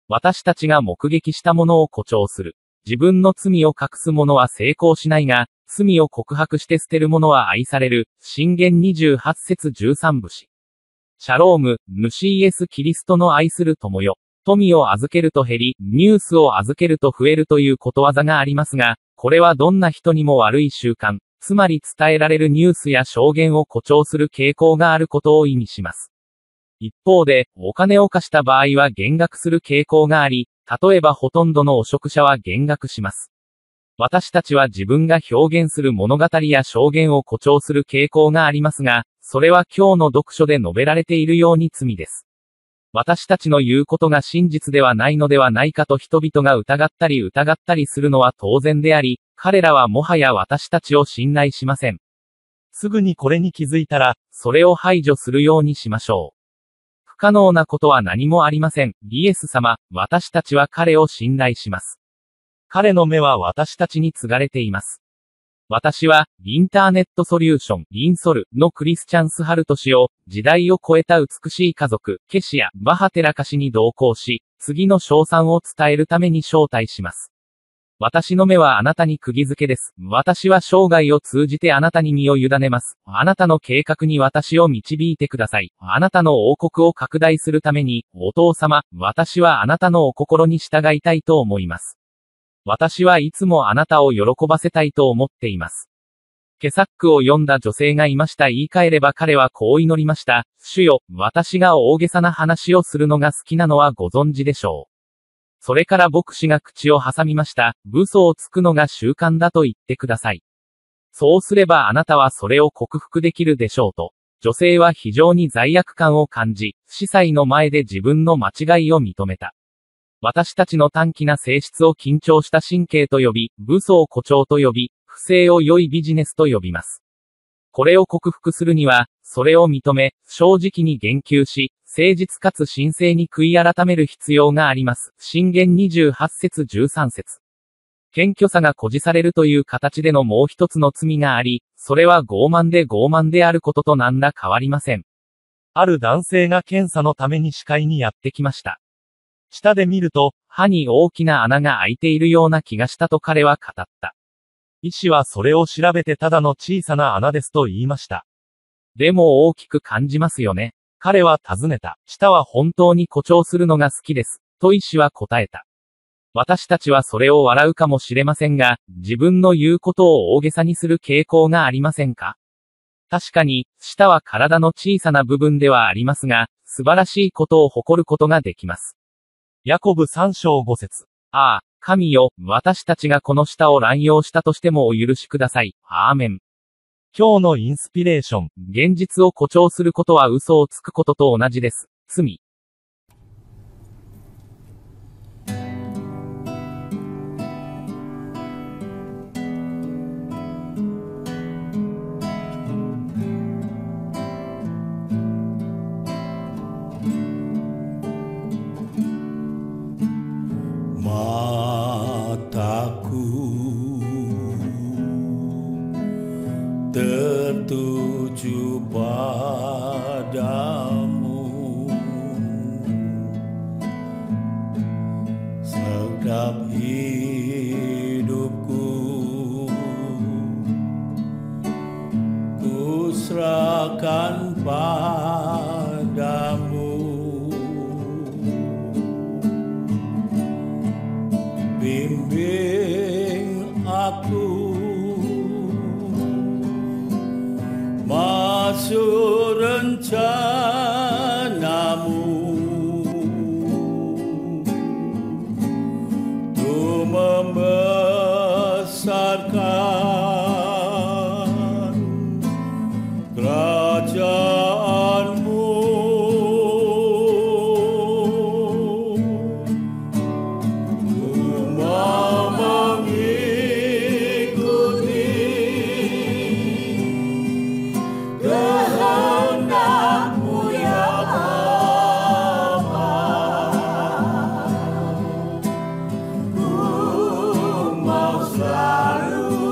私たちが目撃したものを誇張する。自分の罪を隠す者は成功しないが、罪を告白して捨てる者は愛される。箴言28節13節。シャローム、主イエス・キリストの愛する友よ。富を預けると減り、ニュースを預けると増えるということわざがありますが、これはどんな人にも悪い習慣、つまり伝えられるニュースや証言を誇張する傾向があることを意味します。一方で、お金を貸した場合は減額する傾向があり、例えばほとんどの汚職者は減額します。私たちは自分が表現する物語や証言を誇張する傾向がありますが、それは今日の読書で述べられているように罪です。私たちの言うことが真実ではないのではないかと人々が疑ったりするのは当然であり、彼らはもはや私たちを信頼しません。すぐにこれに気づいたら、それを排除するようにしましょう。不可能なことは何もありません。イエス様、私たちは彼を信頼します。彼の目は私たちに継がれています。私は、インターネットソリューション、インソルのクリスチャンス・ハルト氏を、時代を超えた美しい家族、ケシや、バハテラカ氏に同行し、次の称賛を伝えるために招待します。私の目はあなたに釘付けです。私は生涯を通じてあなたに身を委ねます。あなたの計画に私を導いてください。あなたの王国を拡大するために、お父様、私はあなたのお心に従いたいと思います。私はいつもあなたを喜ばせたいと思っています。ケサックを読んだ女性がいました。言い換えれば彼はこう祈りました。主よ、私が大げさな話をするのが好きなのはご存知でしょう。それから牧師が口を挟みました。嘘をつくのが習慣だと言ってください。そうすればあなたはそれを克服できるでしょうと。女性は非常に罪悪感を感じ、司祭の前で自分の間違いを認めた。私たちの短気な性質を緊張した神経と呼び、嘘を誇張と呼び、不正を良いビジネスと呼びます。これを克服するには、それを認め、正直に言及し、誠実かつ神聖に悔い改める必要があります。箴言28節13節。謙虚さが誇示されるという形でのもう一つの罪があり、それは傲慢であることと何ら変わりません。ある男性が検査のために歯科医にやってきました。下で見ると、歯に大きな穴が開いているような気がしたと彼は語った。医師はそれを調べてただの小さな穴ですと言いました。でも大きく感じますよね。彼は尋ねた。舌は本当に誇張するのが好きです。と医師は答えた。私たちはそれを笑うかもしれませんが、自分の言うことを大げさにする傾向がありませんか？確かに、舌は体の小さな部分ではありますが、素晴らしいことを誇ることができます。ヤコブ3章5節。ああ、神よ、私たちがこの舌を乱用したとしてもお許しください。アーメン。今日のインスピレーション。現実を誇張することは嘘をつくことと同じです。罪。Mataku tertuju padamu, segap hidupku ku serahkan padamu. Bimbing aku masuk rencanamu, untuk membesarkan kerajaanmu. Selalu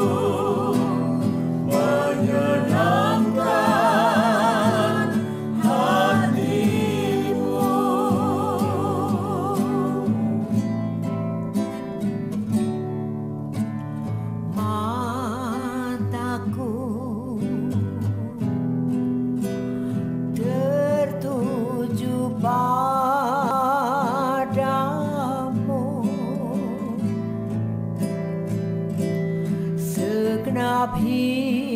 भी